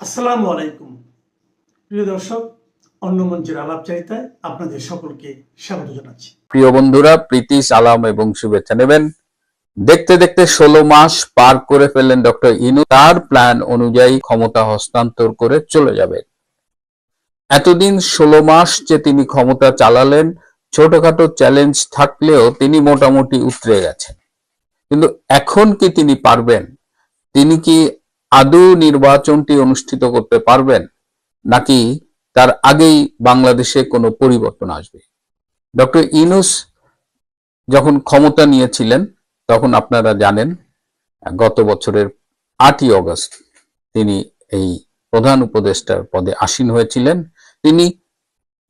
আসসালামু আলাইকুম প্রিয় দর্শক, অন্য মঞ্চের আলাপচারিতায় আপনাদের সকলকে স্বাগত জানাচ্ছি। প্রিয় বন্ধুরা, প্রীতি সালাম এবং শুভেচ্ছা নেবেন। দেখতে দেখতে 16 মাস পার করে ফেললেন ডক্টর ইনু। তার প্ল্যান অনুযায়ী ক্ষমতা হস্তান্তর করে চলে যাবেন। এতদিন 16 মাস যে তিনি ক্ষমতা চালালেন, ছোটখাটো চ্যালেঞ্জ থাকলেও তিনি মোটামুটি উতরে গেছেন। কিন্তু এখন কি তিনি পারবেন? তিনি কি আদৌ নির্বাচনটি অনুষ্ঠিত করতে পারবেন, নাকি তার আগেই বাংলাদেশে কোনো পরিবর্তন আসবে? ডক্টর ইউনূস যখন ক্ষমতা নিয়েছিলেন তখন আপনারা জানেন গত বছরের 8ই অগস্ট তিনি এই প্রধান উপদেষ্টার পদে আসীন হয়েছিলেন। তিনি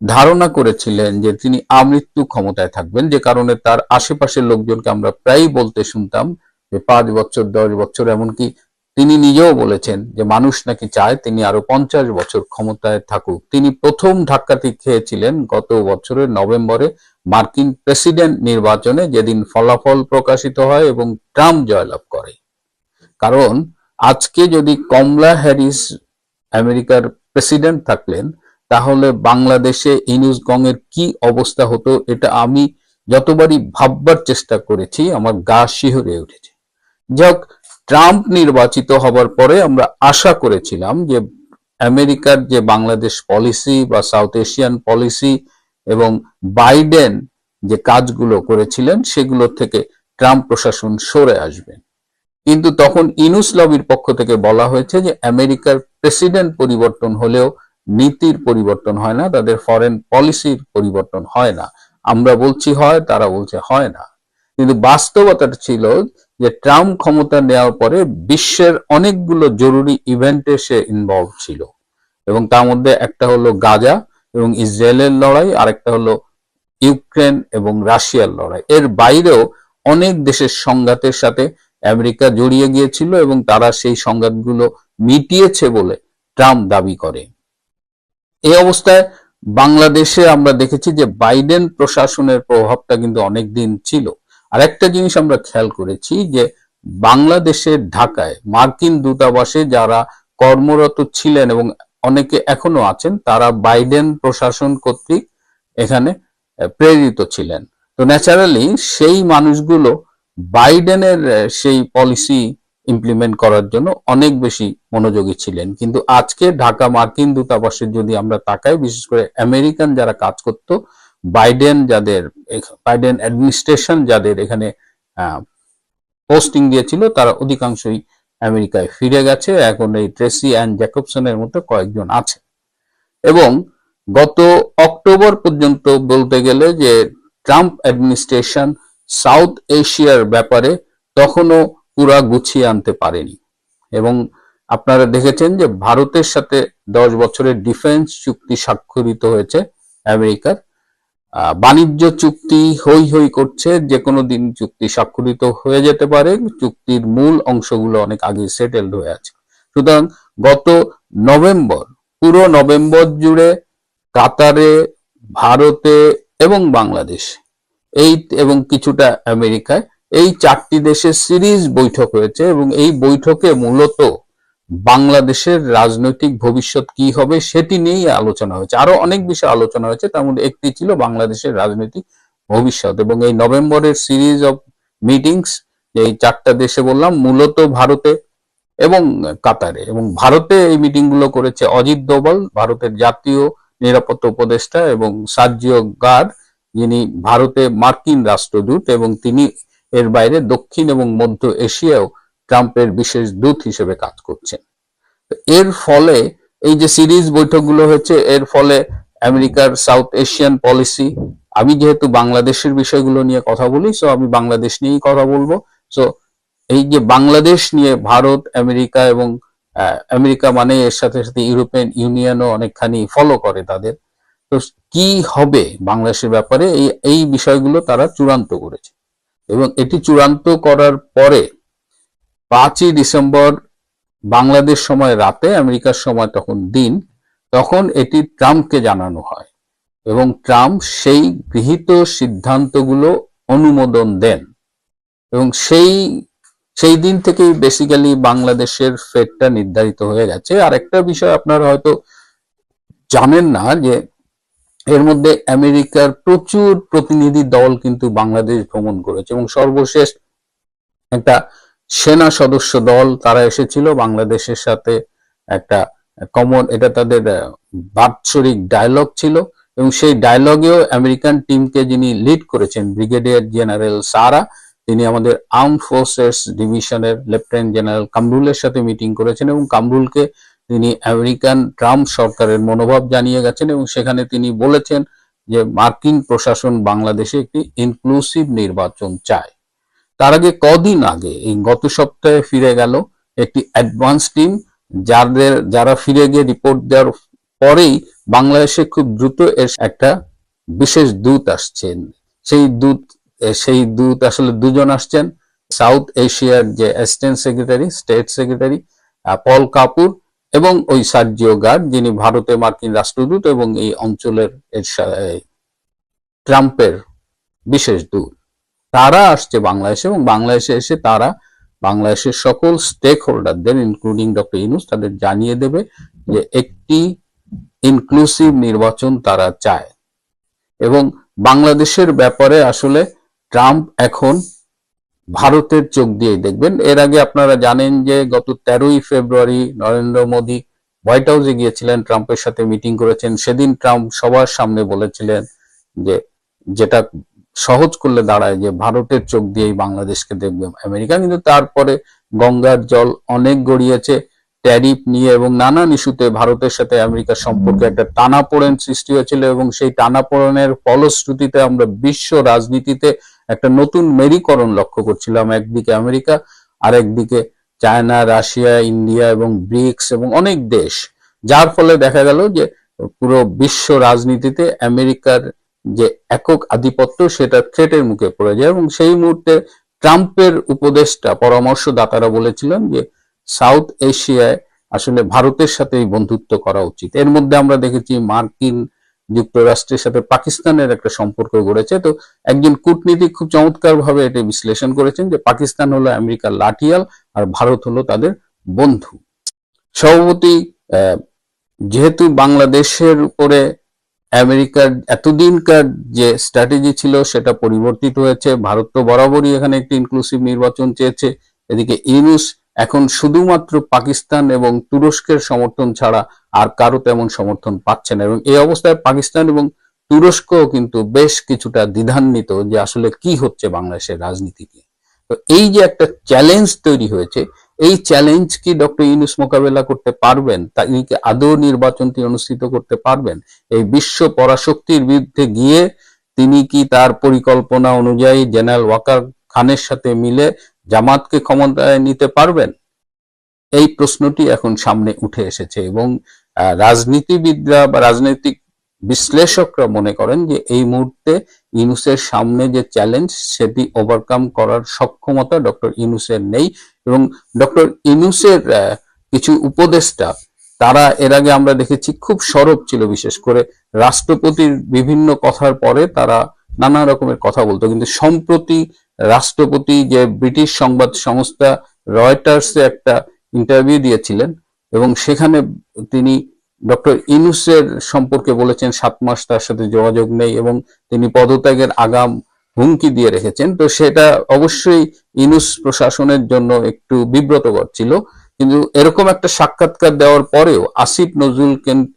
ধারণা করেছিলেন যে তিনি আমৃত্যু ক্ষমতায় থাকবেন, যে কারণে তার আশেপাশের লোকজনকে আমরা প্রায়ই বলতে শুনতাম যে 5 বছর 10 বছর, এমনকি তিনি নিজেও বলেছেন যে মানুষ নাকি চায় তিনি আরো 50 বছর ক্ষমতায় থাকুক। তিনি প্রথম ধাক্কাটি খেয়েছিলেন গত বছরের নভেম্বরে মার্কিন প্রেসিডেন্ট নির্বাচনে, যেদিন ফলাফল প্রকাশিত হয় এবং ট্রাম্প জয়লাভ করে। কারণ আজকে যদি কমলা হ্যারিস আমেরিকার প্রেসিডেন্ট থাকলেন, তাহলে বাংলাদেশে ইউনূস গংয়ের কি অবস্থা হতো, এটা আমি যতবারই ভাববার চেষ্টা করেছি আমার গা শিহরে উঠেছে। যাক, ট্রাম্প নির্বাচিত হবার পরে আমরা আশা করেছিলাম যে আমেরিকার যে বাংলাদেশ পলিসি বা সাউথ এশিয়ান পলিসি এবং বাইডেন যে কাজগুলো করেছিলেন সেগুলো থেকে ট্রাম্প প্রশাসন সরে আসবেন। কিন্তু তখন ইউনূস লবির পক্ষ থেকে বলা হয়েছে যে আমেরিকার প্রেসিডেন্ট পরিবর্তন হলেও নীতির পরিবর্তন হয় না, তাদের ফরেন পলিসির পরিবর্তন হয় না। আমরা বলছি হয়, তারা বলছে হয় না। কিন্তু বাস্তবতাটা ছিল যে ট্রাম্প ক্ষমতা নেওয়ার পরে বিশ্বের অনেকগুলো জরুরি ইভেন্টে সে ইনভলভ ছিল, এবং তার মধ্যে একটা হলো গাজা এবং ইসরায়েলের লড়াই, আরেকটা হলো ইউক্রেন এবং রাশিয়ার লড়াই। এর বাইরেও অনেক দেশের সংঘাতের সাথে আমেরিকা জড়িয়ে গিয়েছিল এবং তারা সেই সংঘাতগুলো মিটিয়েছে বলে ট্রাম্প দাবি করে। এই অবস্থায় বাংলাদেশে আমরা দেখেছি যে বাইডেন প্রশাসনের প্রভাবটা কিন্তু অনেকদিন ছিল। আর একটা জিনিস আমরা খেয়াল করেছি যে বাংলাদেশের ঢাকায় মার্কিন দূতাবাসে যারা কর্মরত ছিলেন এবং অনেকে এখনো আছেন, তারা বাইডেন প্রশাসন কর্তৃক এখানে প্রেরিত ছিলেন। তো ন্যাচারালি সেই মানুষগুলো বাইডেনের সেই পলিসি ইমপ্লিমেন্ট করার জন্য অনেক বেশি মনোযোগী ছিলেন। কিন্তু আজকে ঢাকা মার্কিন দূতাবাসের যদি আমরা তাকাই, বিশেষ করে আমেরিকান যারা কাজ করত, বাইডেন অ্যাডমিনিস্ট্রেশন যাদের এখানে পোস্টিং দিয়েছিল, তারা অধিকাংশই আমেরিকায় ফিরে গেছে। এখন এই ট্রেসি অ্যান্ড জ্যাকবসনের মতো কয়েকজন আছে। এবং গত অক্টোবর পর্যন্ত বলতে গেলে যে ট্রাম্প অ্যাডমিনিস্ট্রেশন সাউথ এশিয়ার ব্যাপারে তখনও পুরা গুছিয়ে আনতে পারেনি। এবং আপনারা দেখেছেন যে ভারতের সাথে 10 বছরের ডিফেন্স চুক্তি স্বাক্ষরিত হয়েছে আমেরিকার। বাণিজ্য চুক্তি হই হই করছে, যে কোনো দিন চুক্তি স্বাক্ষরিত হয়ে যেতে পারে। চুক্তির মূল অংশগুলো অনেক আগে সেটেলড হয়ে আছে। সুতরাং গত নভেম্বর, পুরো নভেম্বর জুড়ে কাতারে, ভারতে এবং বাংলাদেশ এবং কিছুটা আমেরিকায় এই 4টি দেশে সিরিজ বৈঠক হয়েছে, এবং এই বৈঠকে মূলত বাংলাদেশের রাজনৈতিক ভবিষ্যৎ কি হবে সেটি নিয়েই আলোচনা হয়েছে। আরো অনেক বিষয় আলোচনা হয়েছে, তার মধ্যে একটি ছিল বাংলাদেশের রাজনৈতিক ভবিষ্যৎ। এবং এই নভেম্বরের সিরিজ অফ মিটিংস, এই 4টা দেশে বললাম, মূলত ভারতে এবং কাতারে। এবং ভারতে এই মিটিং গুলো করেছে অজিত দোভাল, ভারতের জাতীয় নিরাপত্তা উপদেষ্টা, এবং সার্জিও গার্ড, যিনি ভারতে মার্কিন রাষ্ট্রদূত, এবং তিনি এর বাইরে দক্ষিণ এবং মধ্য এশিয়াও ট্রাম্পের বিশেষ দূত হিসেবে কাজ করছেন। এর ফলে এই যে সিরিজ বৈঠকগুলো হয়েছে, এর ফলে আমেরিকার সাউথ এশিয়ান পলিসি, আমি যেহেতু বাংলাদেশের বিষয়গুলো নিয়ে কথা বলি, সো আমি বাংলাদেশ নিয়েই কথা বলবো। সো এই যে বাংলাদেশ নিয়ে ভারত, আমেরিকা এবং আমেরিকা মানে এর সাথে সাথে ইউরোপিয়ান ইউনিয়নও অনেকখানি ফলো করে তাদের। তো কি হবে বাংলাদেশের ব্যাপারে, এই বিষয়গুলো তারা চূড়ান্ত করেছে। এবং এটি চূড়ান্ত করার পরে 5ই ডিসেম্বর বাংলাদেশ সময় রাতে, আমেরিকার সময় তখন দিন, তখন এটি ট্রাম্পকে জানানো হয় এবং ট্রাম্প সেই গৃহীত সিদ্ধান্তগুলো অনুমোদন দেন। এবং সেই সেই দিন থেকেই বেসিক্যালি বাংলাদেশের ফেটটা নির্ধারিত হয়ে গেছে। আর একটা বিষয় আপনারা হয়তো জানেন না যে এর মধ্যে আমেরিকার প্রচুর প্রতিনিধি দল কিন্তু বাংলাদেশ ভ্রমণ করেছে, এবং সর্বশেষ একটা সেনা সদস্য দল তারা এসেছিল বাংলাদেশের সাথে। একটা কমন, এটা তাদের বাৎসরিক ডায়লগ ছিল, এবং সেই ডায়লগেও আমেরিকান টিমকে যিনি লিড করেছেন ব্রিগেডিয়ার জেনারেল সারা, তিনি আমাদের আর্ম ফোর্সেস ডিভিশনের লেফটেন্যান্ট জেনারেল কামরুলের সাথে মিটিং করেছেন, এবং কামরুলকে তিনি আমেরিকান ট্রাম্প সরকারের মনোভাব জানিয়ে গেছেন, এবং সেখানে তিনি বলেছেন যে মার্কিন প্রশাসন বাংলাদেশে একটি ইনক্লুসিভ নির্বাচন চায়। তার আগে কদিন আগে, এই গত সপ্তাহে ফিরে গেল একটি অ্যাডভান্স টিম, যারা ফিরে গিয়ে রিপোর্ট দেওয়ার পরেই বাংলাদেশে খুব দ্রুত এর একটা বিশেষ দূত আসছেন। সেই দূত আসলে দুজন আসছেন, সাউথ এশিয়ার যে অ্যাসিস্ট্যান্ট সেক্রেটারি, স্টেট সেক্রেটারি পল কাপুর, এবং ওই সার্জিও গার্ড, যিনি ভারতে মার্কিন রাষ্ট্রদূত এবং এই অঞ্চলের ট্রাম্পের বিশেষ দূত। তারা আসছে বাংলাদেশে, এবং বাংলাদেশে এসে তারা বাংলাদেশের সকল স্টেক হোল্ডারদের ইনক্লুডিং ডক্টর ইউনূস তাদের জানিয়ে দেবে যে একটি ইনক্লুসিভ নির্বাচন তারা চায়। এবং বাংলাদেশের ব্যাপারে আসলে ট্রাম্প এখন ভারতের চোখ দিয়েই দেখবেন। এর আগে আপনারা জানেন যে গত 13ই ফেব্রুয়ারি নরেন্দ্র মোদী হোয়াইট হাউসে গিয়েছিলেন, ট্রাম্পের সাথে মিটিং করেছেন। সেদিন ট্রাম্প সবার সামনে বলেছিলেন যে যেটা সহজ করলে দাঁড়ায় যে ভারতের চোখ দিয়েই বাংলাদেশকে দেখবে আমেরিকা। কিন্তু তারপরে গঙ্গার জল অনেক গড়িয়েছে, ট্যারিফ নিয়ে এবং নানান ইস্যুতে ভারতের সাথে আমেরিকার সম্পর্কে একটা টানাপোড়েন সৃষ্টি হয়েছিল, এবং সেই টানাপোড়েনের ফলশ্রুতিতে আমরা বিশ্ব রাজনীতিতে একটা নতুন মেরুকরণ লক্ষ্য করছিলাম। একদিকে আমেরিকা, আরেকদিকে চায়না, রাশিয়া, ইন্ডিয়া এবং ব্রিক্স এবং অনেক দেশ, যার ফলে দেখা গেল যে পুরো বিশ্ব রাজনীতিতে আমেরিকার যে একক আধিপত্য সেটা থ্রেটের মুখে পড়ে যায়। এবং সেই মুহূর্তে ট্রাম্পের উপদেষ্টা পরামর্শদাতারা বলেছিলেন যে সাউথ এশিয়ায় আসলে ভারতের সাথে বন্ধুত্ব করা উচিত। এর মধ্যে আমরা দেখেছি মার্কিন যুক্তরাষ্ট্রের সাথে পাকিস্তানের একটা সম্পর্ক গড়েছে। তো একজন কূটনীতিক খুব চমৎকার ভাবে এটি বিশ্লেষণ করেছেন যে পাকিস্তান হলো আমেরিকার লাঠিয়াল আর ভারত হলো তাদের বন্ধু। সভাপতি, যেহেতু বাংলাদেশের উপরে আমেরিকার এতদিনকার যে স্ট্র্যাটেজি ছিল সেটা পরিবর্তিত হয়েছে। ভারত তো বরাবরই এখানে একটি ইনক্লুসিভ নির্বাচন চেয়েছে। এদিকে ইউনূস এখন শুধুমাত্র পাকিস্তান এবং তুরস্কের সমর্থন ছাড়া আর কারো তেমন সমর্থন পাচ্ছে না, এবং এই অবস্থায় পাকিস্তান এবং তুরস্কও কিন্তু বেশ কিছুটা দ্বিধান্বিত যে আসলে কি হচ্ছে বাংলাদেশের রাজনীতিতে। তো এই যে একটা চ্যালেঞ্জ তৈরি হয়েছে, এই চ্যালেঞ্জ কি ডক্টর ইউনূস মোকাবেলা করতে পারবেন? তিনি কি আদৌ নির্বাচনটি অনুষ্ঠিত করতে পারবেন? এই বিশ্ব পরাশক্তির বিরুদ্ধে গিয়ে তিনি কি তার পরিকল্পনা অনুযায়ী জেনারেল ওয়াকার খানের সাথে মিলে জামাতকে ক্ষমতায় নিতে পারবেন? এই প্রশ্নটি এখন সামনে উঠে এসেছে, এবং রাজনীতিবিদরা বা রাজনৈতিক বিশ্লেষকরা মনে করেন যে এই মুহূর্তে ইউনূসের সামনে যে চ্যালেঞ্জ সেটি ওভারকাম করার সক্ষমতা ডক্টর ইউনূসের নেই। এবং ডক্টর ইউনূসের কিছু উপদেষ্টা, তারা এর আগে আমরা দেখেছি খুব সরব ছিল, বিশেষ করে রাষ্ট্রপতির বিভিন্ন কথার পরে তারা নানা রকমের কথা বলতো। কিন্তু সম্প্রতি রাষ্ট্রপতি যে ব্রিটিশ সংবাদ সংস্থা রয়টার্সে একটা ইন্টারভিউ দিয়েছিলেন, এবং সেখানে তিনি ডক্টর ইউনূসের সম্পর্কে বলেছেন 7 মাস তার সাথে যোগাযোগ নেই, এবং তিনি পদত্যাগের আগাম হুমকি দিয়ে রেখেছেন। তো সেটা অবশ্যই ইউনূস প্রশাসনের জন্য একটু বিব্রতকর ছিল। কিন্তু এরকম একটা সাক্ষাৎকার দেওয়ার পরেও আসিফ নজরুল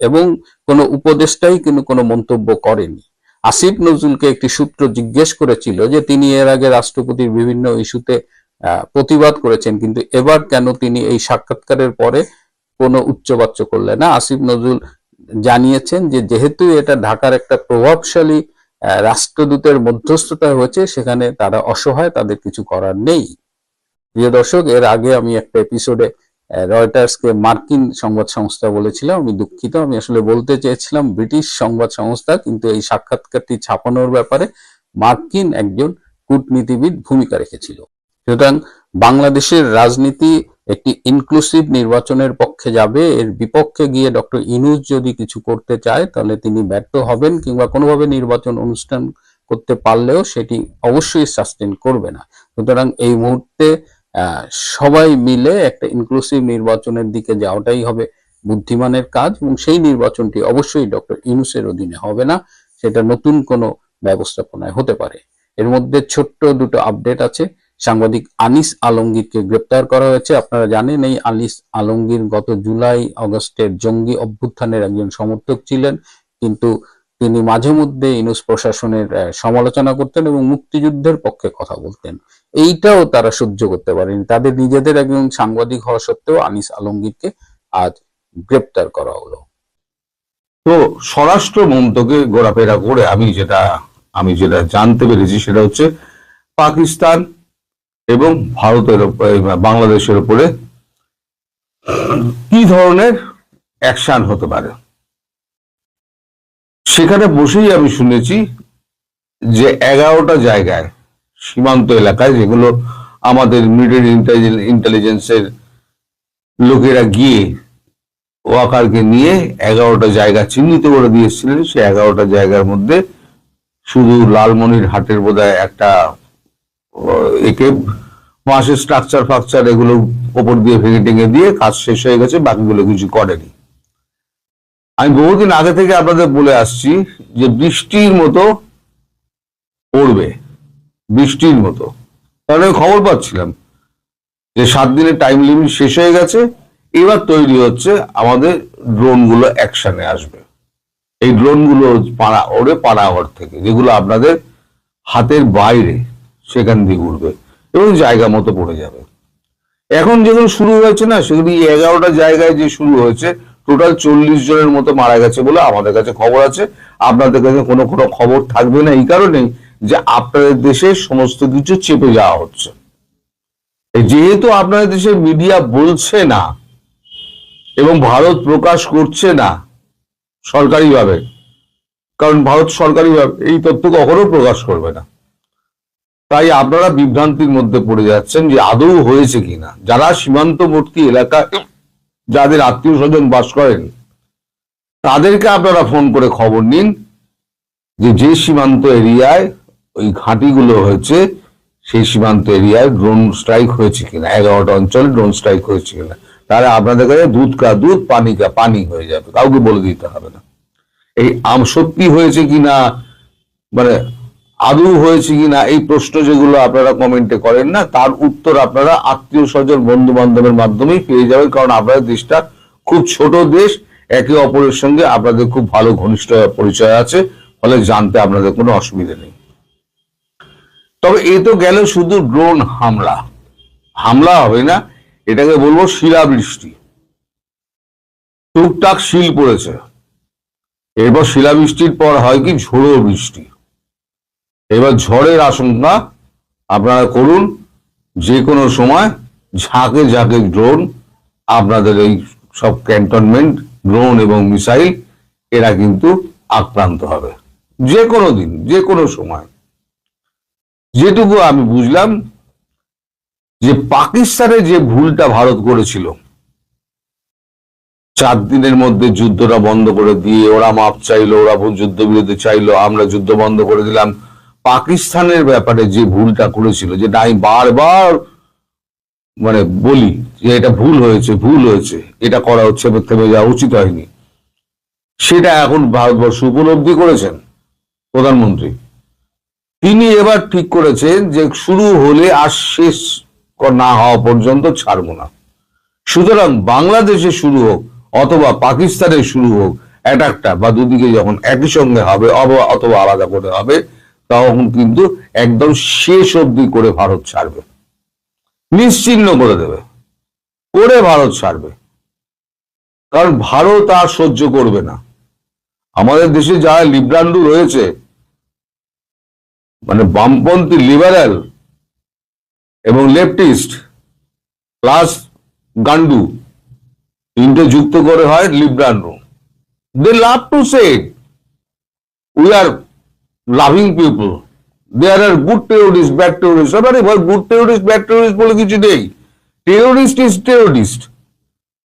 এবং কোনো উপদেষ্টাই কিন্তু কোনো মন্তব্য করেনি। আসিফ নজরুলকে একটি সূত্র জিজ্ঞেস করেছিল যে তিনি এর আগে রাষ্ট্রপতির বিভিন্ন ইস্যুতে প্রতিবাদ করেছেন, কিন্তু এবার কেন তিনি এই সাক্ষাৎকারের পরে কোনো উচ্চবাচ্য করলেন না। আসিফ নজরুল জানিয়েছেন যে যেহেতু এটা ঢাকার একটা প্রভাবশালী রাষ্ট্রদূতের মধ্যস্থতায় হয়েছে, সেখানে তারা অসহায়, তাদের কিছু করার নেই। প্রিয় দর্শক, এর আগে আমি একটা এপিসোডে রয়টার্সকে মার্কিন সংবাদ সংস্থা বলেছিলাম, আমি দুঃখিত। আমি আসলে বলতে চেয়েছিলাম ব্রিটিশ সংবাদ সংস্থা, কিন্তু এই সাক্ষাৎকারটি ছাপানোর ব্যাপারে মার্কিন একজন কূটনীতিবিদ ভূমিকা রেখেছিল। সুতরাং বাংলাদেশের রাজনীতি একটি ইনক্লুসিভ নির্বাচনের পক্ষে যাবে। এর বিপক্ষে গিয়ে ডক্টর ইউনূস যদি কিছু করতে চায় তাহলে তিনি ব্যর্থ হবেন, কিংবা কোনোভাবে নির্বাচন অনুষ্ঠান করতে পারলেও সেটি অবশ্যই সাস্টেন করবে না। সুতরাং এই মুহূর্তে সবাই মিলে একটা ইনক্লুসিভ নির্বাচনের দিকে যাওয়াটাই হবে বুদ্ধিমানের কাজ, এবং সেই নির্বাচনটি অবশ্যই ডক্টর ইউনূসের অধীনে হবে না, সেটা নতুন কোনো ব্যবস্থাপনায় হতে পারে। এর মধ্যে ছোট্ট দুটো আপডেট আছে। সাংবাদিক আনিস আলমগীরকে গ্রেপ্তার করা হয়েছে। আপনারা জানেন এই আনিস আলমগীর গত জুলাই আগস্টের জঙ্গি অভ্যুত্থানের একজন সমর্থক ছিলেন, কিন্তু তিনি মাঝে মধ্যে ইউনূস প্রশাসনের সমালোচনা করতেন এবং মুক্তিযুদ্ধের পক্ষে কথা বলতেন। এইটাও তারা সহ্য করতে পারেনি। তাদের নিজেদের একজন সাংবাদিক হওয়া সত্ত্বেও আনিস আলমগীরকে আজ গ্রেপ্তার করা হলো। তো স্বরাষ্ট্র মন্ত্রকে ঘোরাফেরা করে আমি যেটা জানতে পেরেছি সেটা হচ্ছে পাকিস্তান এবং ভারতের বাংলাদেশের উপরে কি ধরনের অ্যাকশন হতে পারে। সেখানে বসেই আমি শুনেছি যে 11টা জায়গায় সীমান্ত এলাকায়, যেগুলো আমাদের মিলিটারি ইন্টেলিজেন্সের লোকেরা গিয়ে ওয়াকারকে নিয়ে 11টা জায়গা চিহ্নিত করে দিয়েছিলেন, সে 11টা জায়গার মধ্যে শুধু লালমনিরহাটের বোধহয় একটা একে মাসের স্ট্রাকচার এগুলো ওপর দিয়ে ভেঙে টেঙে দিয়ে কাজ শেষ হয়ে গেছে, বাকিগুলো কিছু করেনি। আমি বহুদিন আগে থেকে আপনাদের বলে আসছি যে বৃষ্টির মতো পড়বে, বৃষ্টির মতো। কারণ আমি খবর পাচ্ছিলাম যে 7 দিনের টাইম লিমিট শেষ হয়ে গেছে, এবার তৈরি হচ্ছে আমাদের ড্রোন গুলো অ্যাকশনে আসবে। এই ড্রোন গুলো ওড়ে পানাগড় থেকে, যেগুলো আপনাদের হাতের বাইরে, সেখান দিয়ে উঠবে এবং জায়গা মতো পড়ে যাবে। এখন যেগুলো শুরু হয়েছে না, সেগুলি 11টা জায়গায় যে শুরু হয়েছে, টোটাল 40 জনের মতো মারা গেছে বলে আমাদের কাছে খবর আছে। আপনাদের কাছে কোনো খবর থাকবে না, এই কারণেই যে আপনাদের দেশে সমস্ত কিছু চেপে যাওয়া হচ্ছে। যেহেতু আপনাদের দেশের মিডিয়া বলছে না এবং ভারত প্রকাশ করছে না সরকারিভাবে, কারণ ভারত সরকারিভাবে এই তথ্য কখনো প্রকাশ করবে না, তাই আপনারা বিভ্রান্তির মধ্যে পড়ে যাচ্ছেন যে আদৌ হয়েছে কিনা। যারা সীমান্তবর্তী এলাকা, যাদের আত্মীয় স্বজন বাস করেন, তাদেরকে আপনারা ফোন করে খবর নিন যে সীমান্ত এরিয়ায় ওই ঘাঁটিগুলো হয়েছে, সেই সীমান্ত এরিয়ায় ড্রোন স্ট্রাইক হয়েছে কিনা, 11টা অঞ্চলে ড্রোন স্ট্রাইক হয়েছে কিনা। তাহলে আপনাদের কাছে দুধ কা দুধ, পানি কা পানি হয়ে যাবে, কাউকে বলে দিতে হবে না। এই সত্যি হয়েছে কিনা, মানে আদৌ হয়েছে কিনা, এই প্রশ্ন যেগুলো আপনারা কমেন্টে করেন না, তার উত্তর আপনারা আত্মীয় স্বজন বন্ধু বান্ধবের মাধ্যমেই পেয়ে যাবেন। কারণ আপনাদের দেশটা খুব ছোট দেশ, একে অপরের সঙ্গে আপনাদের খুব ভালো ঘনিষ্ঠ পরিচয় আছে, ফলে জানতে আপনাদের কোনো অসুবিধা নেই। তবে এ তো গেল শুধু ড্রোন হামলা হবে না, এটাকে বলবো শিলাবৃষ্টি। টুকটাক শিল পড়েছে, এরপর শিলাবৃষ্টির পর হয় কি ঝোড়ো বৃষ্টি। এবার ঝড়ের আশঙ্কা আপনারা করুন, যে কোনো সময় ঝাঁকে ঝাঁকে ড্রোন আপনাদের এই সব ক্যান্টনমেন্ট, ড্রোন এবং মিসাইল, এরা কিন্তু আক্রান্ত হবে যে কোনো দিন, যে কোনো সময়। যেটুকু আমি বুঝলাম যে পাকিস্তানে যে ভুলটা ভারত করেছিল, 4 দিনের মধ্যে যুদ্ধটা বন্ধ করে দিয়ে ওরা মাপ চাইলো, ওরা যুদ্ধবিরতি চাইলো, আমরা যুদ্ধ বন্ধ করে দিলাম। পাকিস্তানের ব্যাপারে যে ভুলটা করেছিল, যেটা আমি বারবার মানে বলি যে এটা ভুল হয়েছে, এটা করা হচ্ছে, থেমে যাওয়া উচিত হয়নি, সেটা এখন ভারতবর্ষ উপলব্ধি করেছেন প্রধানমন্ত্রী। তিনি এবার ঠিক করেছেন যে শুরু হলে আর শেষ না হওয়া পর্যন্ত ছাড়বো না। সুতরাং বাংলাদেশে শুরু হোক অথবা পাকিস্তানে শুরু হোক, একটা বা দুদিকে যখন একই সঙ্গে হবে অথবা আলাদা করে হবে, তখন কিন্তু একদম শেষ অবধি করে ভারত ছাড়বে, নিশ্চিহ্ন করে দেবে, করে ভারত ছাড়বে। কারণ ভারত আর সহ্য করবে না। আমাদের দেশে যারা লিব্রান্ডু রয়েছে, মানে বামপন্থী, লিবারেল এবং লেফটিস্ট প্লাস গান্ডু, তিনটে যুক্ত করে হয় লিব্রান্ডু। They love to say we are loving people, there are good terrorist, bad terrorist. আরে ভাই, গুড টেরোরিস্ট ব্যাড টেরোরিস্ট বলে কিছু নেই। টেরোরিস্ট ইজ টেরোরিস্ট,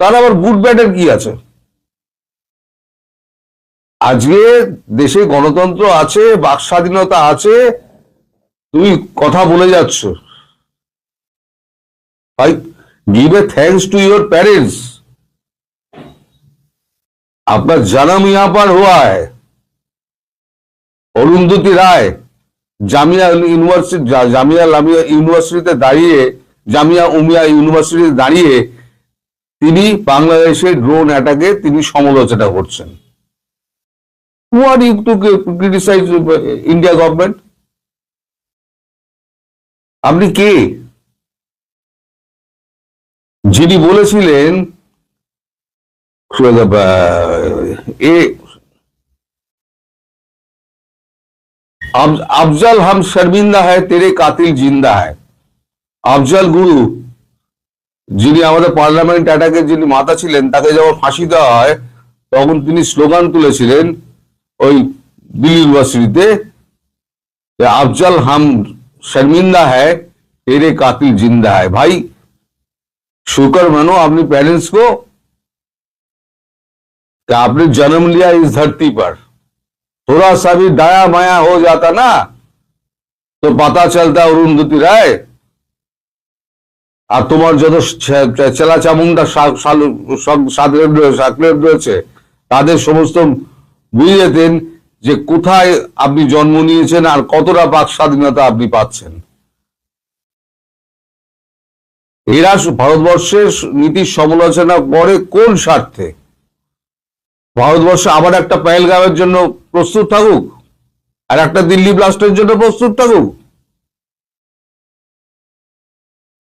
তার আবার গুড ব্যাডের কি আছে? আজকে দেশে গণতন্ত্র আছে, বাক স্বাধীনতা আছে, তুমি কথা বলে যাচ্ছ, भाई give a thanks to your parents. आपका जन्म यहां पर हुआ है। অরুন্ধতী রায় জামিয়া ইউনিভার্সিটিতে দাঁড়িয়ে, জামিয়া উমিয়া ইউনিভার্সিটিতে দাঁড়িয়ে তিনি বাংলাদেশের ড্রোন অ্যাটাকে তিনি সমালোচনা করছেন। Who are you to criticize India government? আপনি কে? যিনি বলেছিলেন अफजल हम शर्मिंदा है तेरे कातिल जिंदा है। अफजल गुरु যিনি আমাদের পার্লামেন্ট অ্যাটাকে যিনি মাথা ছিলেন, তাকে যখন ফাঁসি দেওয়া হয় তখন তিনি স্লোগান তুলেছিলেন ওই দিল্লি ইউনিভার্সিটিতে, अफजल हम शर्मिंदा है तेरे कातिल जिंदा है। भाई शुक्र मानो अपने पेरेंट्स को कि आपने जन्म लिया इस धरती पर। थोड़ा सा भी दाया माया हो जाता ना तो पता चलता অরুন্ধতী রায় আর তোমার যত চেলা চামুন্ডা সাকরেদ রয়েছে তাদের সমস্ত বুঝে যেতেন যে কোথায় আপনি জন্ম নিয়েছেন আর কতটা বাক স্বাধীনতা আপনি পাচ্ছেন। এরা ভারতবর্ষের নীতির সমালোচনা করে কোন স্বার্থে? ভারতবর্ষ আবার একটা পহেলগামের জন্য প্রস্তুত থাকুক আর একটা দিল্লি ব্লাস্টের জন্য প্রস্তুত থাকুক।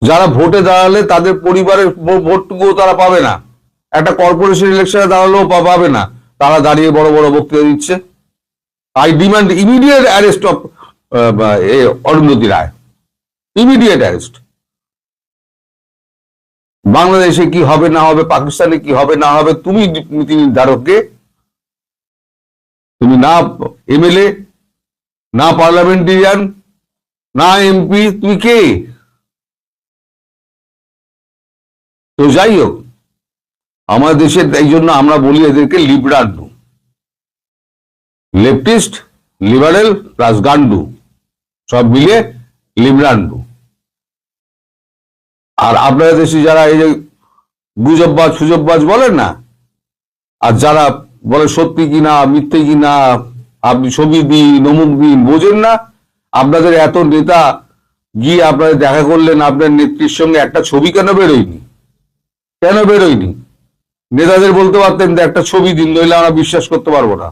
যারা ভোটে দাঁড়ালে তাদের পরিবারের ভোটটুকুও তারা পাবে না, একটা কর্পোরেশন ইলেকশনে দাঁড়ালেও পাবে না, তারা দাঁড়িয়ে বড় বড় বক্তৃতা দিচ্ছে। I demand immediate arrest of Arundhati Roy, immediate arrest. বাংলাদেশে কি হবে না হবে, পাকিস্তানে কি হবে না হবে, তুমি নীতি নির্ধারককে, তুমি না এমএলএ, না পার্লামেন্টেরিয়ান, না এমপি, তুমি কে? তো যাই হোক, আমাদের দেশের এই জন্য আমরা বলি এদেরকে লিবরান্ডু, লেফটিস্ট, লিবারেল প্লাস গান্ডু, সব মিলিয়ে লিবরান্ডু। আর আপনাদের দেশে যারা এই যে গুজববাজ সুজববাজ বলেন না, আর যারা বলে সত্যি কিনা মিথ্যে কিনা, আপনি ছবি দিন অমুক দিন, বোঝেন না। আপনাদের এত নেতা গিয়ে আপনাদের দেখা করলেন, আপনার নেত্রীর সঙ্গে একটা ছবি কেন বেরোয়নি? কেন বেরোয়নি? নেতাদের বলতে পারতেন যে একটা ছবি দিন, নইলে আমরা বিশ্বাস করতে পারবো না।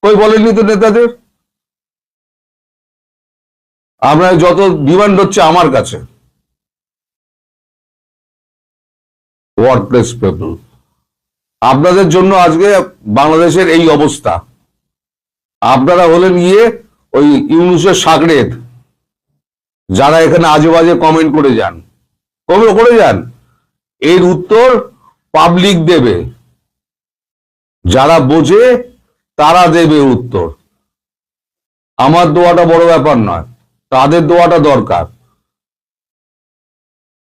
কই বলেননি তো নেতাদের। আপনার যত ডিমান্ড হচ্ছে আমার কাছে, ওয়ার্কলেস পিপল। আপনাদের জন্য আজকে বাংলাদেশের এই অবস্থা। আপনারা হলেন গিয়ে ওই ইউনুসের সাগরেদ, যারা এখানে আজে বাজে কমেন্ট করে যান, এর উত্তর পাবলিক দেবে, যারা বোঝে তারা দেবে উত্তর। আমার দোয়াটা বড় ব্যাপার নয়, তাদের দোয়াটা দরকার।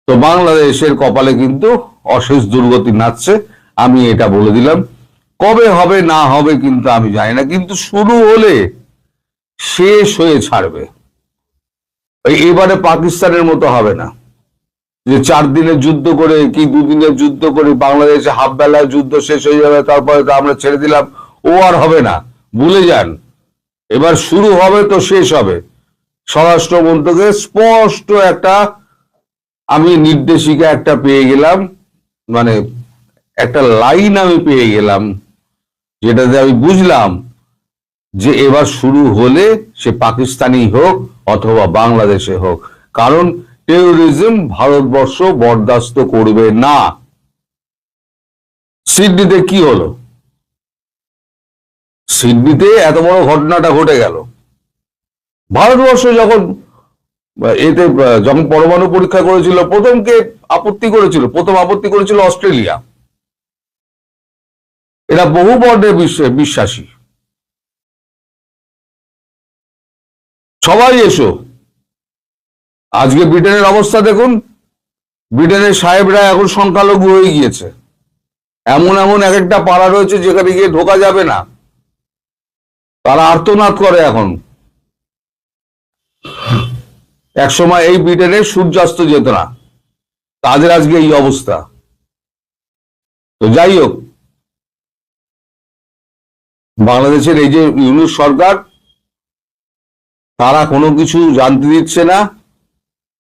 তো বাংলাদেশের কপালে কিন্তু অশেষ দুর্গতি নাচছে, আমি এটা বলে দিলাম। কবে হবে না হবে কিন্তু আমি জানি না, কিন্তু শুরু হলে শেষ হয়ে ছাড়বে। এবারে পাকিস্তানের মতো হবে না যে 4 দিনের যুদ্ধ করে কি 2 দিনের যুদ্ধ করে বাংলাদেশে হাফ বেলায় যুদ্ধ শেষ হয়ে যাবে, তারপরে তো আমরা ছেড়ে দিলাম। ও আর হবে না, ভুলে যান। এবার শুরু হবে তো শেষ হবে। স্বরাষ্ট্র মন্ত্রকের স্পষ্ট একটা আমি নির্দেশিকা একটা পেয়ে গেলাম, মানে একটা লাইন আমি পেয়ে গেলাম, যেটাতে আমি বুঝলাম যে এবার শুরু হলে সে পাকিস্তানি হোক অথবা বাংলাদেশে হোক, কারণ টেরোরিজম ভারতবর্ষ বরদাস্ত করবে না। সিডনিতে কি হলো? সিডনিতে এত বড় ঘটনাটা ঘটে গেল। ভারতবর্ষ যখন পরমাণু পরীক্ষা করেছিল, প্রথম আপত্তি করেছিল অস্ট্রেলিয়া। এরা বহু বর্ণে বিশ্বাসী। সবাই এসো। আজকে ব্রিটেনের অবস্থা দেখুন, ব্রিটেনের সাহেবরা এখন সংখ্যালঘু হয়ে গিয়েছে। এমন এমন এক একটা পাড়া রয়েছে যেখানে গিয়ে ঢোকা যাবে না, তারা আর্তনাদ করে এখন। একসময় এই ব্রিটেনে সূর্যাস্ত যেত না, তাদের আজকে এই অবস্থা। তো যাই হোক, বাংলাদেশের এই যে ইউনূস সরকার, তারা কোনো কিছু জানতে দিচ্ছে না,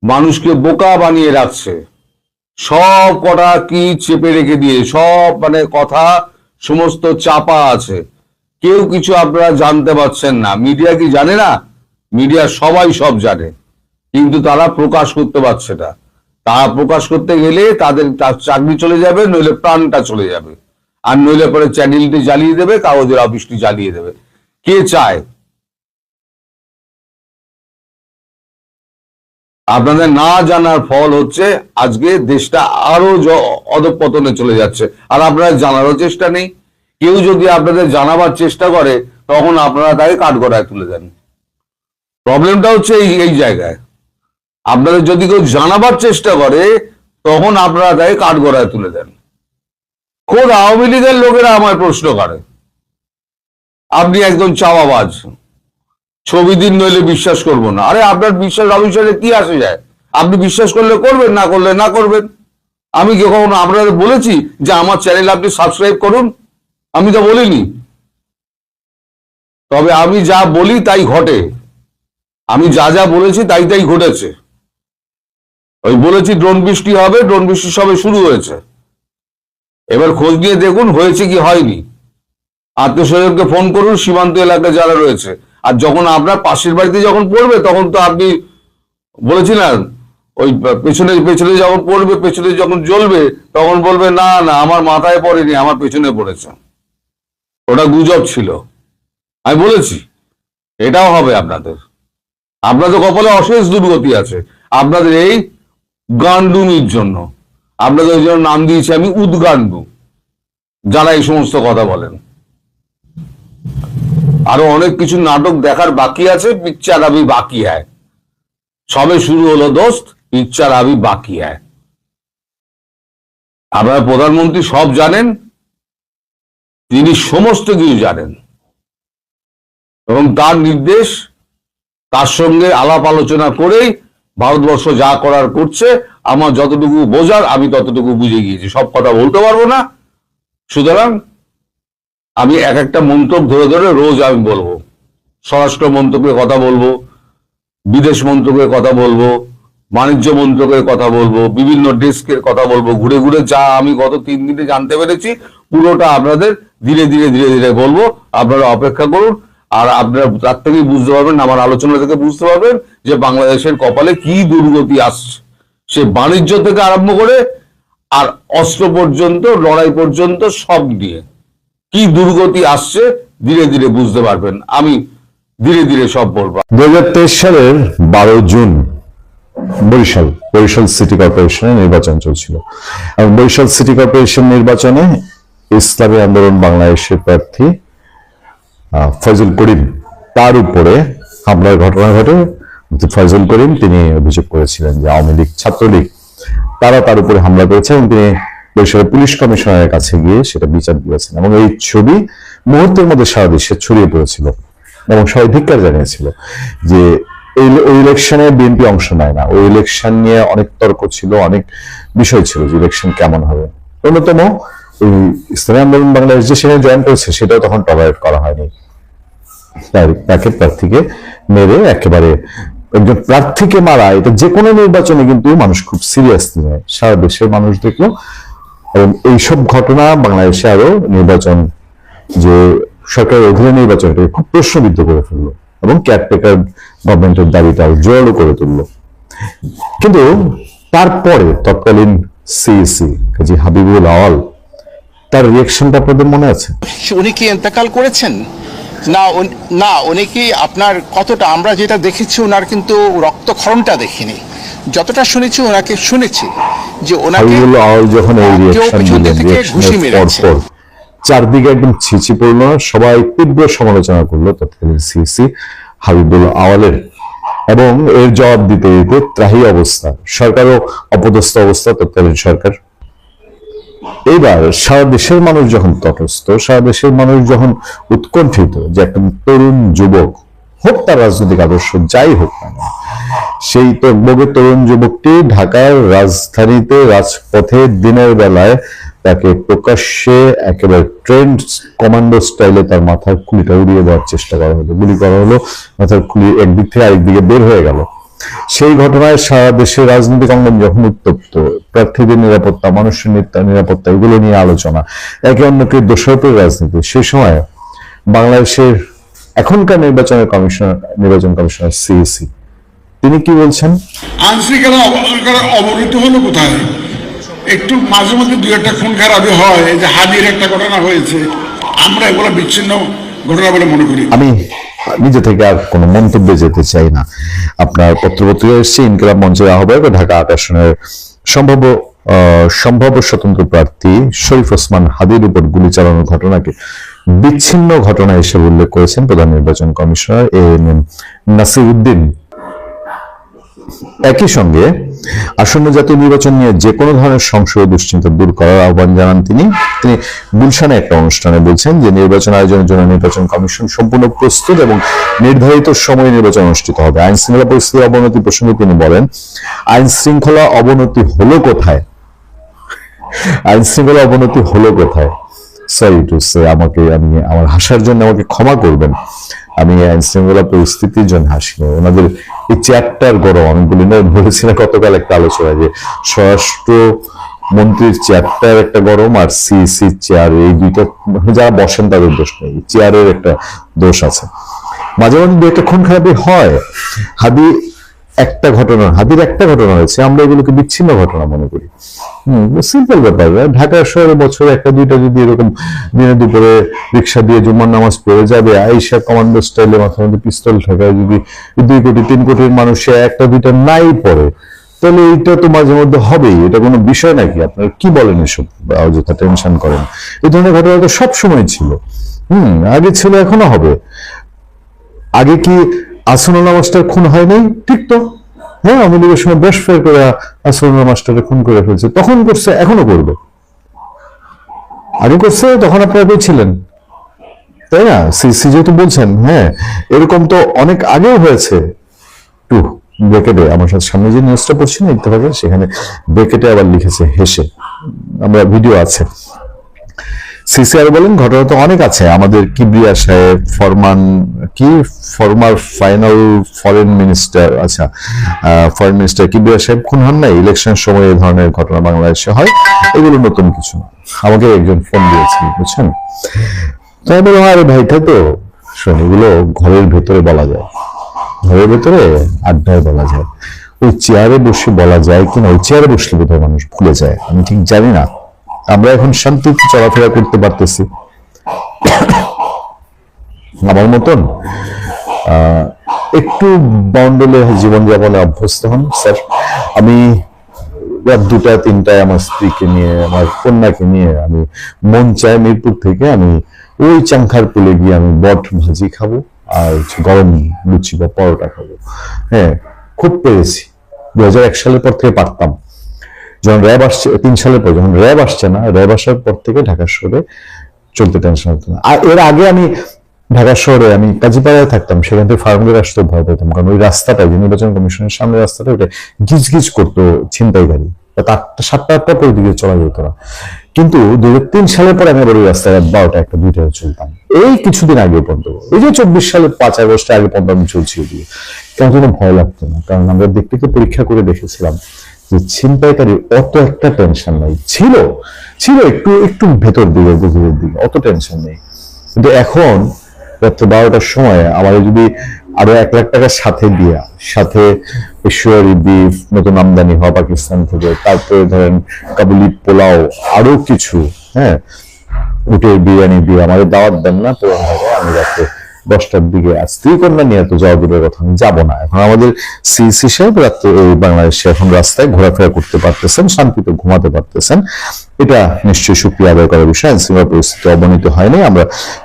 মানুষকে বোকা বানিয়ে রাখছে। সব কটা কি চেপে রেখে দিয়ে সব মানে কথা সমস্ত চাপা আছে, কেউ কিছু আপনারা জানতে পারছেন না। মিডিয়া কি জানে না? মিডিয়া সবাই সব জানে, কিন্তু তারা প্রকাশ করতে পারছে না। তারা প্রকাশ করতে গেলে তাদের চাকরি চলে যাবে, নইলে প্রাণটা চলে যাবে, আর নইলে পরে চ্যানেলটি জ্বালিয়ে দেবে, কাগজের অফিসটি জ্বালিয়ে দেবে। কে চায়? আপনাদের না জানার ফল হচ্ছে আজকে দেশটা আরো অধঃপতনে চলে যাচ্ছে, আর আপনারা জানারও চেষ্টা নেই। কেউ যদি আপনাদের জানাবার চেষ্টা করে, তখন আপনারা তাকে কাঠগড়ায় তুলে দেন। প্রবলেমটা হচ্ছে এই জায়গায়, আপনাদের যদি কেউ জানাবার চেষ্টা করে, তখন আপনারা তাকে কাঠগড়ায় তুলে দেন। খোদ আওয়ামী লীগের লোকেরা আমায় প্রশ্ন করে, আপনি একদম চাওয়াবাজ, ছবি দিন নইলে বিশ্বাস করবো না। আরে আপনার বিশ্বাস অবিশ্বাসে কি আসে যায়? আপনি বিশ্বাস করলে করবেন, না করলে না করবেন। আমি কি কখনো আপনাদের বলেছি যে আমার চ্যানেল আপনি সাবস্ক্রাইব করুন? আমি তো বলিনি। তবে আমি যা বলি তাই ঘটে, আমি যা যা বলেছি তাই তাই ঘটেছে। ওই বলেছি ড্রোন বৃষ্টি হবে, ড্রোন বৃষ্টি সবে শুরু হয়েছে। এবার খোঁজ নিয়ে দেখুন হয়েছে কি হয়নি। আত্মীয় স্বজনকে ফোন করুন, সীমান্ত এলাকায় যারা রয়েছে। আর যখন আপনার পাশের বাড়িতে যখন পড়বে, তখন তো আপনি বলেছিলেন ওই পেছনে পেছনে যখন পড়বে, পেছনে যখন জ্বলবে, তখন বলবে না না আমার মাথায় পড়েনি, আমার পেছনে পড়েছে, ওটা গুজব ছিল। আমি বলেছি এটাও হবে আপনাদের। আপনাদের কপালে অশেষ দুর্গতি আছে আপনাদের এই গান্ডুমির জন্য। আপনাদের ওই জন্য নাম দিয়েছি আমি উদ্গান্ডু, যারা এই সমস্ত কথা বলেন। আরো অনেক কিছু নাটক দেখার বাকি আছে, পিকচার আবি বাকি হ্যায়। সবে শুরু হলো দোস্ত, পিকচার আবি বাকি হ্যায়। আপনারা প্রধানমন্ত্রী সব জানেন, তিনি সমস্ত কিছু জানেন, এবং তার নির্দেশ, তার সঙ্গে আলাপ আলোচনা করেই ভারতবর্ষ যা করার করছে। আমার যতটুকু বোঝার আমি ততটুকু বুঝে গিয়েছি, সব কথা বলতে পারবো না। সুতরাং আমি এক একটা মন্তব্য ধরে ধরে রোজ আমি বলবো। স্বরাষ্ট্র মন্ত্রকের কথা বলবো, বিদেশ মন্ত্রকের কথা বলবো, বাণিজ্য মন্ত্রকের কথা বলবো, বিভিন্ন ডেস্কের কথা বলবো। ঘুরে ঘুরে যা আমি গত 3 দিনে জানতে পেরেছি, পুরোটা আপনাদের ধীরে ধীরে ধীরে ধীরে বলবো। আপনারা অপেক্ষা করুন, আর আপনারা তার থেকেই বুঝতে পারবেন, আমার আলোচনা থেকে বুঝতে পারবেন যে বাংলাদেশের কপালে কি দুর্গতি আসছে। সে বাণিজ্য থেকে আরম্ভ করে আর অস্ত্র পর্যন্ত, লড়াই পর্যন্ত, সব নিয়ে কি দুর্গতি আসছে ধীরে ধীরে বুঝতে পারবেন। আমি ধীরে ধীরে সব বলবো। 2023 সালের 12 জুন বরিশাল সিটি কর্পোরেশনের নির্বাচন চলছিল, এবং বরিশাল সিটি কর্পোরেশন নির্বাচনে ইসলামী আন্দোলন বাংলাদেশের প্রার্থী ফয়জুল করিম, তার উপরে হামলার ঘটনা ঘটে। ফয়জুল করিম তিনি অভিযোগ করেছিলেন যে আওয়ামী লীগ, ছাত্রলীগ তারা তার উপরে হামলা করেছে, এবং তিনি বরিশালের পুলিশ কমিশনারের কাছে গিয়ে সেটা বিচার দিয়েছেন। এবং এই ছবি মুহূর্তের মধ্যে সারা দেশে ছড়িয়ে পড়েছিল, এবং সবাই ধিক্কার জানিয়েছিল যে ওই ইলেকশনে বিএনপি অংশ নেয় না। ওই ইলেকশন নিয়ে অনেক তর্ক ছিল, অনেক বিষয় ছিল যে ইলেকশন কেমন হবে। অন্যতম ওই ইসলামী আন্দোলন বাংলাদেশ যে সেখানে জয়েন করেছে, সেটাও তখন টলারেট করা হয়নি। তাকে প্রার্থীকে মেরে, একেবারে একজন প্রার্থীকে মারা, এটা যে কোনো নির্বাচনে কিন্তু মানুষ খুব সিরিয়াসলি নেয়, সারা দেশের মানুষ দেখলো। এবং এইসব ঘটনা বাংলাদেশে আরো নির্বাচন, যে সরকারের অধীনে নির্বাচনটাকে খুব প্রশ্নবিদ্ধ করে ফেললো, এবং কেয়ারটেকার গভর্নমেন্টের দাবিটা জোরালো করে তুললো। কিন্তু তারপরে তৎকালীন সিইসি কাজী হাবিবুল আওয়াল, তার রিয়াকশনটা আপনাদের মনে আছে? উনি কি ইন্তেকাল করেছেন? না, উনি কি আপনার কতটা, আমরা যেটা দেখেছি ওনার কিন্তু রক্তক্ষরণটা দেখিনি, যতটা শুনেছি ওনাকে শুনেছি যে ওনাকে হাবিবুল আওয়াল যখন এই রিয়াকশন দিলেন, রিয়াকশনের পরপর চারদিকে একদম ছিচি পড়লো, সবাই তীব্র সমালোচনা করলো তৎকালীন সিইসি হাবিবুল আওয়ালের, এবং এর জবাব দিতে দিতে ত্রাহি অবস্থা, সরকারও অপদস্থ অবস্থা, তৎকালীন সরকার। এইবার সারা দেশের মানুষ যখন তটস্থ, সারা দেশের মানুষ যখন উৎকণ্ঠিত যে একটা তরুণ যুবক হোক তার রাজনৈতিক আদর্শ যাই হোক না কেন, সেই তকবগে তরুণ যুবকটি ঢাকার রাজধানীতে রাজপথে দিনের বেলায় তাকে প্রকাশ্যে একেবারে ট্রেন্ড কমান্ডো স্টাইলে তার মাথার খুলিটা উড়িয়ে দেওয়ার চেষ্টা করা হলো, গুলি করা হলো, মাথার খুলি একদিক থেকে আরেক দিকে বের হয়ে গেল। সেই ঘটনায় সারা দেশের রাজনৈতিক অঙ্গন যখন উত্তপ্ত, প্রার্থীদের নিরাপত্তা, মানুষের নিরাপত্তা, এগুলো নিয়ে আলোচনা, একে অন্যকে দোষারোপের রাজনীতি, সেই সময় বাংলাদেশের এখনকার নির্বাচন কমিশনার সিইসি তিনি কি বলছেন? আইনশৃঙ্খলা অবনতি হলো কোথায়? একটু মাঝে মধ্যে দু একটা খুন খারাপি হয়, এই যে হাদির একটা ঘটনা হয়েছে, আমরা এগুলো বিচ্ছিন্ন ঘটনা বলে মনে করি। আমি নিজে থেকে আর কোনো মন্তব্যে যেতে চাই না। আপনার পত্রপত্রিকা এসছে ইনকিলাব মঞ্চের আহ্বায়ক ঢাকা ৮ আসনের সম্ভাব্য স্বতন্ত্র প্রার্থী শরীফ ওসমান হাদির উপর গুলি চালানোর ঘটনাকে বিচ্ছিন্ন ঘটনা হিসেবে উল্লেখ করেছেন প্রধান নির্বাচন কমিশনার ANM নাসির উদ্দিন। একই সঙ্গে আসন্ন জাতীয় নির্বাচন নিয়ে যে কোনো ধরনের সংশয় ও দুশ্চিন্তা দূর করার আহ্বান জানান তিনি। গুলশানে একটা অনুষ্ঠানে বলছেন যে নির্বাচন আয়োজনের জন্য নির্বাচন কমিশন সম্পূর্ণ প্রস্তুত এবং নির্ধারিত সময়ে নির্বাচন অনুষ্ঠিত হবে। আইন শৃঙ্খলা পরিস্থিতির অবনতি প্রসঙ্গে তিনি বলেন, আইন শৃঙ্খলা অবনতি হলো কোথায়? আইন শৃঙ্খলা অবনতি হলো কোথায়? সরি টু সে, আমার হাসার জন্য আমাকে ক্ষমা করবেন, আমি আইন শৃঙ্খলা পরিস্থিতির জন্য হাসি না, ওনাদের এই চেয়ারটার গরম। আমি বলেছি না গতকাল একটা আলোচনা যে স্বরাষ্ট্র মন্ত্রীর চেয়ারটার একটা গরম আর সিইসি চেয়ার, এই দুইটা যারা বসেন তাদের দোষ নেই, চেয়ারের একটা দোষ আছে। মাঝে মাঝে দু একটা খুন খারাপি হয়। হাদির একটা ঘটনা হয়েছে, আমরা এগুলোকে বিচ্ছিন্ন ঘটনা মনে করি। সিম্পল ব্যাপার। ঢাকা শহরে বছরে একটা দুইটা যদি এরকম দিনে দুপুরে রিক্সা দিয়ে জুম্মার নামাজ পড়ে যাবে, আইসা কমান্ডো স্টাইলে মাথার মধ্যে পিস্তল ঠেকায়, যদি 2 কোটি 3 কোটির মানুষে একটা দুইটা নাই পড়ে, তাহলে এইটা তো মাঝে মধ্যে হবেই। এটা কোনো বিষয় নাকি? আপনারা কি বলেন এসব অযথা টেনশন করেন? এই ধরনের ঘটনা তো সবসময় ছিল, আগে ছিল, এখনো হবে। আগে কি আসনুল্লাহ মাস্টার খুন হয় নাই? ঠিক তো, হ্যাঁ, আওয়ামী লীগের সময় বেশ ফের করে আসনুল্লাহ মাস্টারকে খুন করে ফেলছে, তখন করছে, এখনো করবে। আগে করছে, তখন আপনারা ছিলেন, তাই না? সিসি যেহেতু বলছেন, হ্যাঁ, এরকম তো অনেক আগেও হয়েছে। একটু ব্রেকেটে আমার সাথে সামনে যে নিউজটা পড়ছি না ইত্তেফাকে, সেখানে ব্রেকেটে আবার লিখেছে হেসে, আমরা ভিডিও আছে। সিসিআর বলেন, ঘটনা তো অনেক আছে। আমাদের কিবরিয়া সাহেব, former final foreign minister, foreign minister Kibria সাহেব খুন হন নাই? ইলেকশন সময় এই ধরনের ঘটনা বাংলাদেশে হয়, এগুলো নতুন কিছু না। আমাকে একজন ফোন দিয়েছিল, বুঝছেন? তাই বলো, আরে ভাই, তাই তো শোন, এগুলো ঘরের ভেতরে বলা যায়, ঘরের ভেতরে আড্ডায় বলা যায়। ওই চেয়ারে বসে বলা যায় কিনা? ওই চেয়ারে বসলে বোধহয় মানুষ ভুলে যায়, আমি ঠিক জানি না। আমরা এখন শান্তিতে চলাফেরা করতে পারতেছি। আমার মতন একটু বাউন্ডলে জীবনযাপনে অভ্যস্ত হন স্যার। আমি রাত 2টা 3টায় আমার স্ত্রীকে নিয়ে, আমার কন্যাকে নিয়ে আমি মন চায় মিরপুর থেকে আমি ওই চাংখার পুলে গিয়ে আমি বট ভাজি খাবো আর গরম লুচি বা পরোটা খাবো। হ্যাঁ, খুব পেরেছি। 2001 সালের পর থেকে পারতাম। যখন র্যাব আসছে, 3 সালের পর যখন র্যাব আসছে না, র্যাব আসার পর থেকে ঢাকা শহরে চলতে টেনশন হতো না। আর এর আগে আমি ঢাকা শহরে আমি কাজীপাড়ায় থাকতাম, সেখান থেকে ফার্মগেট আসতে ভয় পেতাম, কারণ ওই রাস্তাটা, যে নির্বাচন কমিশনের সামনে রাস্তাটা, ওটা গিজ গিজ করতো ছিনতাই গাড়ি, 7টা 8টা করে দিকে চলা যেত না। কিন্তু 2003 সালের পর আমি আবার ওই রাস্তায় 12টা 1টা 2টায় চলতাম। এই কিছুদিন আগে পর্যন্ত, এই যে 24 সালের 5 আগস্ট আগে পর্যন্ত আমি চলছি ওদিকে, কেন যেন ভয় লাগতো না, কারণ আমরা দেখতে পরীক্ষা করে দেখেছিলাম যে ছিনতাইকারী অত একটা টেনশন নাই, ছিল একটু ভেতর দিকে, গভীরের দিকে, অত টেনশন নেই। কিন্তু এখন রাত্রে 12টার সময় আমার যদি আরো 1 লাখ টাকা সাথে পেশোয়ারি বিফ নতুন আমদানি হওয়া পাকিস্তান থেকে, তারপরে ধরেন কাবুলি পোলাও, আরো কিছু, হ্যাঁ, উটের বিরিয়ানি দিয়ে আমাদের দাওয়াত দেন না, তো আমি রাত্রে 10টার দিকে স্ত্রী কন্যা নিয়ে তো যাওয়া দূরের কথা, আমি যাবো না। এখন আমাদের সিইসি সাহেব রাত্রে এই বাংলাদেশে এখন রাস্তায় ঘোরাফেরা করতে পারতেছেন, শান্তিতে ঘুমাতে পারতেছেন, এটা নিশ্চয়ই সুক্রিয়া আদায় করার বিষয়। আইন শৃঙ্খলা পরিস্থিতি অবনতি হয়নি। আমরা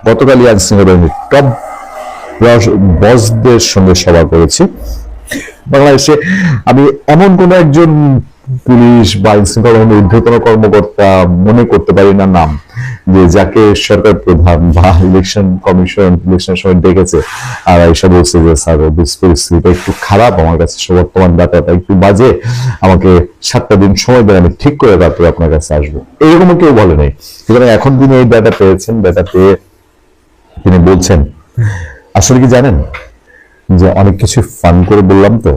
গতকালই আইন শৃঙ্খলা বাহিনীর টপ বসদের সঙ্গে সভা করেছি। বাংলাদেশে আমি এমন কোন একজন পুলিশ বা আইনশৃঙ্খলা বাহিনীর ঊর্ধ্বতন কর্মকর্তা মনে করতে পারি না নাম, যে যাকে সরকার প্রধান বা ইলেকশন কমিশন ইলেকশনের সময় ডেকেছে আর এসে বলছে যে স্যার পরিস্থিতিটা একটু খারাপ, আমার কাছে বর্তমান ডাটাটা একটু বাজে, আমাকে 7টা দিন সময় দেন, আমি ঠিক করে তারপরে আপনার কাছে আসবো, এরকম কেউ বলে নাই। সুতরাং এখন তিনি এই ডাটা পেয়েছেন, ডাটা পেয়ে তিনি বলছেন, আসলে কি জানেন যে অনেক কিছু ফান করে বললাম তো,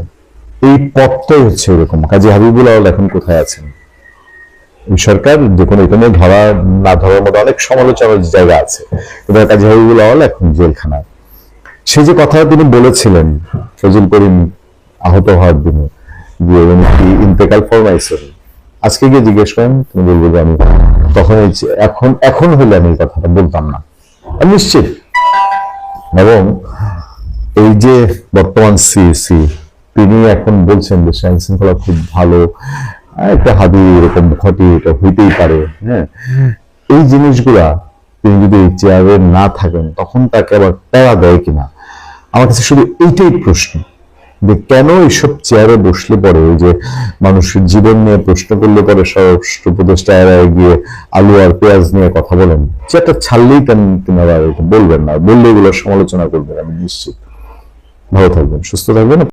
এই পথটাই হচ্ছে এরকম। কাজী হাবিবুল আওয়াল এখন কোথায় আছেন? এই সরকার দেখুন, এখানে ধরা না ধরার মতো অনেক সমালোচনার জায়গা আছে, এবার কাজী হাবিবুল আওয়াল এখন জেলখানায়। সে যে কথা তিনি বলেছিলেন ফজল করিম আহত হওয়ার দিনে, যে উনি কি ইন্তেকাল ফরমাইছেন, আজকে গিয়ে জিজ্ঞেস করেন, তুমি বলবো যে আমি তখন এখন হলে আমি এই কথাটা বলতাম না, আমি নিশ্চিত। এবং এই যে বর্তমান সিএসি, তিনি এখন বলছেন যে আইন শৃঙ্খলা খুব ভালো, একটা হাবি এরকম ঘটে, এটা হইতেই পারে। হ্যাঁ, এই জিনিসগুলা তিনি যদি এই চেয়ারে না থাকেন তখন তাকে আবার প্যারা দেয় কিনা, আমার কাছে শুধু এইটাই প্রশ্ন, যে কেন এইসব চেয়ারে বসলে পরে ওই যে মানুষের জীবন নিয়ে প্রশ্ন করলে পরে স্বরাষ্ট্র উপদেষ্টা এড়ায় গিয়ে আলু আর পেঁয়াজ নিয়ে কথা বলেন, চেয়ারটা ছাড়লেই তিনারা এরকম বলবেন না, বললে এগুলো সমালোচনা করবেন, আমি নিশ্চিত। ভালো থাকবেন, সুস্থ থাকবেন।